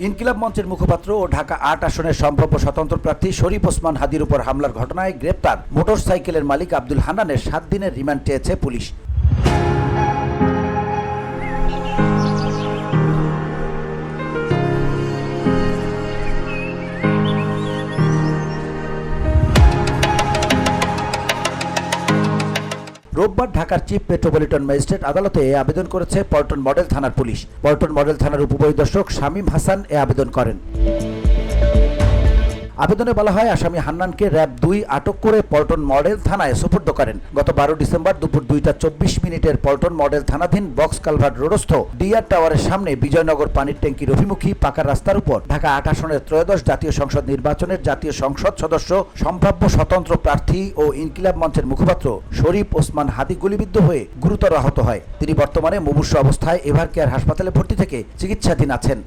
ইনকিলাব মঞ্চের মুখপাত্র ও ঢাকা ৮ আসনের সম্ভাব্য স্বতন্ত্র প্রার্থী শরীফ ওসমান হাদির উপর হামলার ঘটনায় গ্রেপ্তার মোটরসাইকেলের মালিক আব্দুল হান্নানের ৭ দিনের রিমান্ড চেয়েছে পুলিশ। রোববার ঢাকার চিফ মেট্রোপলিটন ম্যাজিস্ট্রেট আদালতে এ আবেদন করেছে পল্টন মডেল থানার পুলিশ। পল্টন মডেল থানার উপপরিদর্শক শামীম হাসান এ আবেদন করেন। আবেদনে বলা হয়, আসামি হান্নানকে র‍্যাব ২ আটক করে পল্টন মডেল থানায় সোপর্দ করেন। গত ১২ ডিসেম্বর দুপুর ২টা ২৪ পল্টন মডেল থানাধীন বক্স কালভার্ট রোডস্থ ডিআর টাওয়ারের সামনে বিজয়নগর পানির ট্যাঙ্কির অভিমুখী পাকা রাস্তার উপর ঢাকা ৮ আসনের ত্রয়োদশ জাতীয় সংসদ নির্বাচনের জাতীয় সংসদ সদস্য সম্ভাব্য স্বতন্ত্র প্রার্থী ও ইনকিলাব মঞ্চের মুখপাত্র শরীফ ওসমান হাদি গুলিবিদ্ধ হয়ে গুরুতর আহত হয়। তিনি বর্তমানে মুমূর্ষু অবস্থায় এভার কেয়ার হাসপাতালে ভর্তি থেকে চিকিৎসাধীন আছেন।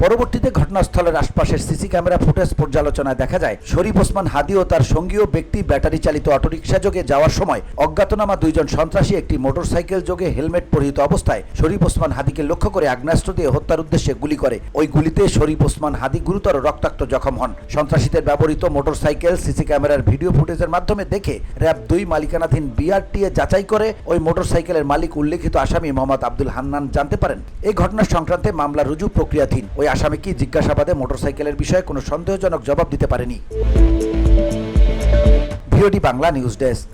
পরবর্তীতে ঘটনাস্থলের আশপাশের সিসি ক্যামেরা ফুটেজ পর্যালোচনায় দেখা যায়, শরীফ ওসমান হাদি ও তার সঙ্গীয় ব্যক্তি ব্যাটারি চালিত অটোরিকশা যোগে যাওয়ার সময় অজ্ঞাতনামা ২ জন সন্ত্রাসী একটি মোটরসাইকেল যোগে হেলমেট পরিহিত অবস্থায় শরীফ ওসমান হাদিকে লক্ষ্য করে আগ্নেয়াস্ত্র দিয়ে হত্যার উদ্দেশ্যে গুলি করে। ওই গুলিতে শরীফ ওসমান হাদি গুরুতর রক্তাক্ত জখম হন। সন্ত্রাসীদের ব্যবহৃত মোটরসাইকেল সিসি ক্যামেরার ভিডিও ফুটেজের মাধ্যমে দেখে র‍্যাব ২ মালিকানাধীন বিআরটিএ যাচাই করে ওই মোটরসাইকেলের মালিক উল্লেখিত আসামি মোহাম্মদ আব্দুল হান্নান জানতে পারেন। এই ঘটনা সংক্রান্তে মামলা রুজু প্রক্রিয়াধীন। ওই আসামি কি জিজ্ঞাসাবাদে মোটরসাইকেলের বিষয়ে কোনো সন্দেহজনক জবাব দিতে পারেনি। VOD Bangla news desk.